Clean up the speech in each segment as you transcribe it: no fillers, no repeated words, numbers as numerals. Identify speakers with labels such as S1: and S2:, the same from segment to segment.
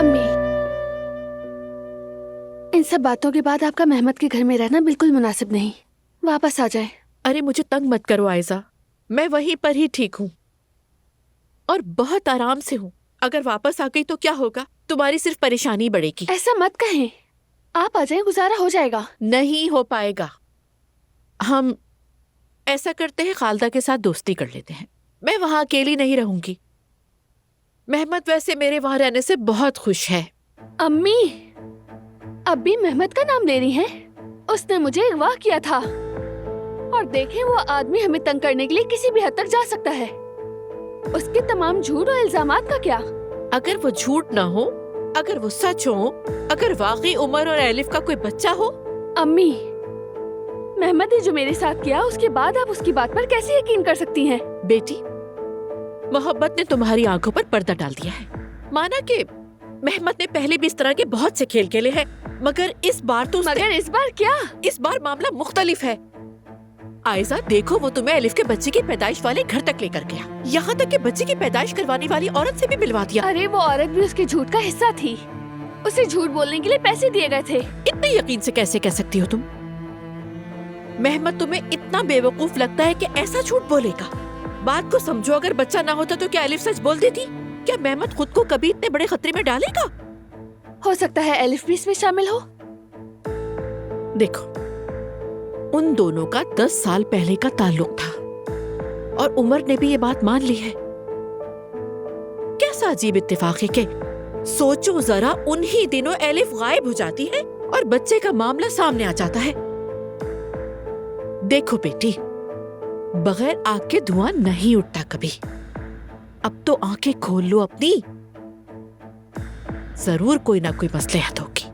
S1: अम्मी, इन सब बातों के बाद आपका मेहमत के घर में रहना बिल्कुल मुनासिब नहीं। वापस आ जाए।
S2: अरे मुझे तंग मत करो आयजा, मैं वहीं पर ही ठीक हूँ और बहुत आराम से हूँ। अगर वापस आ गई तो क्या होगा? तुम्हारी सिर्फ परेशानी बढ़ेगी।
S1: ऐसा मत कहें, आप आ जाएं, गुजारा हो जाएगा।
S2: नहीं हो पाएगा। हम ऐसा करते हैं, खालदा के साथ दोस्ती कर लेते हैं। मैं वहां अकेली नहीं रहूंगी। मेहमत वैसे मेरे वहां रहने से बहुत खुश है।
S1: अम्मी, अब भी मेहमत का नाम ले रही हैं? उसने मुझे अगवा किया था और देखें, वो आदमी हमें तंग करने के लिए किसी भी हद तक जा सकता है। उसके तमाम झूठ और इल्जामात का क्या?
S2: अगर वो झूठ ना हो, अगर वो सच हो, अगर वाकई उमर और एलिफ का कोई बच्चा हो।
S1: अम्मी, मेहमत ने जो मेरे साथ किया, उसके बाद आप उसकी बात पर कैसे यकीन कर सकती हैं?
S2: बेटी, मोहब्बत ने तुम्हारी आंखों पर पर्दा डाल दिया है। माना कि मेहमत ने पहले भी इस तरह के बहुत से खेल खेले हैं, मगर इस बार तो
S1: मगर इस बार क्या?
S2: इस बार मामला मुख्तलिफ है। आयजा, देखो, वो तुम्हें एलिफ के बच्चे की पैदाइश वाले घर तक लेकर गया, यहाँ तक कि बच्चे की पैदाइश करवाने वाली औरत से भी मिलवा दिया।
S1: अरे वो औरत भी उसके झूठ का हिस्सा थी। उसे झूठ बोलने के लिए पैसे दिए गए थे।
S2: इतने यकीन से कैसे कह सकती हो तुम? मेहमत तुम्हें इतना बेवकूफ लगता है कि ऐसा झूठ बोलेगा? बात को समझो, अगर बच्चा ना होता तो क्या एलिफ सच बोल देती? क्या मेहमत खुद को कभी इतने बड़े खतरे में डालेगा?
S1: हो सकता है एलिफ भी इसमें शामिल हो।
S2: देखो, उन दोनों का 10 साल पहले का ताल्लुक था और उमर ने भी ये बात मान ली है। कैसा अजीब इत्तेफाक है कि सोचो जरा, उन्हीं दिनों एलिफ गायब हो जाती है और बच्चे का मामला सामने आ जाता है। देखो बेटी, बगैर आग के धुआं नहीं उठता कभी। अब तो आंखें खोल लो अपनी, जरूर कोई ना कोई मसलहत होगी।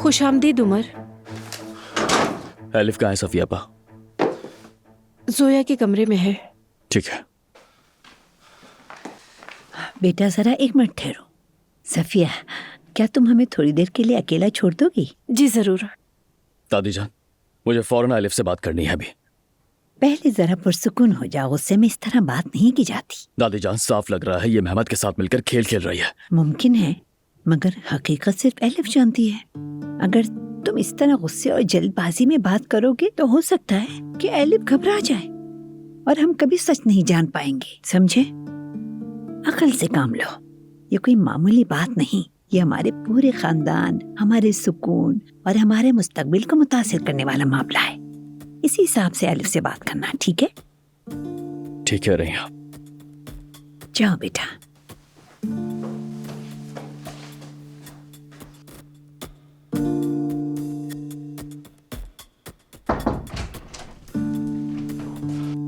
S1: खुशामदीद उमर।
S3: एलिफ कहाँ है सफिया पा?
S1: जोया के कमरे में है।
S3: ठीक है।
S4: बेटा जरा एक मिनट ठहरो। सफिया, क्या तुम हमें थोड़ी देर के लिए अकेला छोड़ दोगी?
S1: जी जरूर।
S3: दादी जान, मुझे फौरन एलिफ से बात करनी है अभी।
S4: पहले जरा पुरसुकून हो जाओ, उससे में इस तरह बात नहीं की जाती।
S3: दादी जान, साफ लग रहा है ये मेहमत के साथ मिलकर खेल खेल रही है।
S4: मुमकिन है, मगर हकीकत सिर्फ एलिफ जानती है। अगर तुम इस तरह गुस्से और जल्दबाजी में बात करोगे तो हो सकता है कि एलिफ घबरा जाए और हम कभी सच नहीं जान पाएंगे, समझे? अकल से काम लो, ये कोई मामूली बात नहीं। ये हमारे पूरे खानदान, हमारे सुकून और हमारे मुस्तकबिल को मुतासिर करने वाला मामला है। इसी हिसाब से एलिफ से बात करना, ठीक है?
S3: ठीक है रैया।
S4: जाओ बेटा।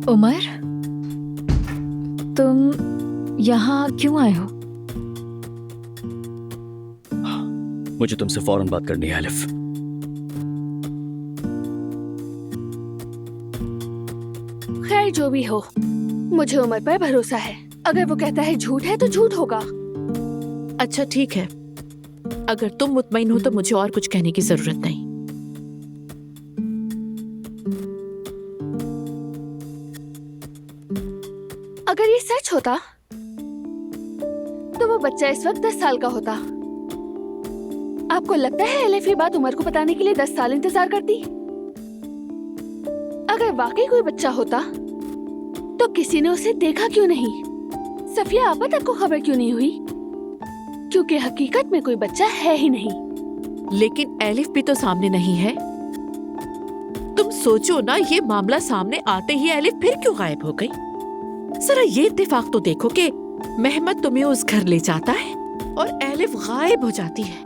S5: उमर, तुम यहाँ क्यों आए हो?
S3: मुझे तुमसे फौरन बात करनी है एलिफ।
S1: खैर जो भी हो, मुझे उमर पर भरोसा है। अगर वो कहता है झूठ है तो झूठ होगा।
S2: अच्छा ठीक है, अगर तुम मुतमईन हो तो मुझे और कुछ कहने की जरूरत नहीं।
S1: अगर ये सच होता तो वो बच्चा इस वक्त 10 साल का होता। आपको लगता है एलिफ ये बात उमर को बताने के लिए 10 साल इंतजार करती? अगर वाकई कोई बच्चा होता तो किसी ने उसे देखा क्यों नहीं? सफिया आपा तक को खबर क्यों नहीं हुई? क्योंकि हकीकत में कोई बच्चा है ही नहीं।
S2: लेकिन एलिफ भी तो सामने नहीं है। तुम सोचो ना, ये मामला सामने आते ही एलिफ फिर क्यों गायब हो गई? जरा ये इत्तेफाक तो देखो कि मेहमत तुम्हें उस घर ले जाता है और एलिफ गायब हो जाती है।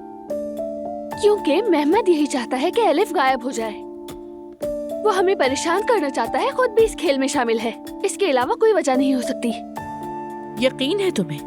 S1: क्योंकि मेहमद यही चाहता है कि एलिफ गायब हो जाए। वो हमें परेशान करना चाहता है, खुद भी इस खेल में शामिल है। इसके अलावा कोई वजह नहीं हो सकती।
S2: यकीन है तुम्हें?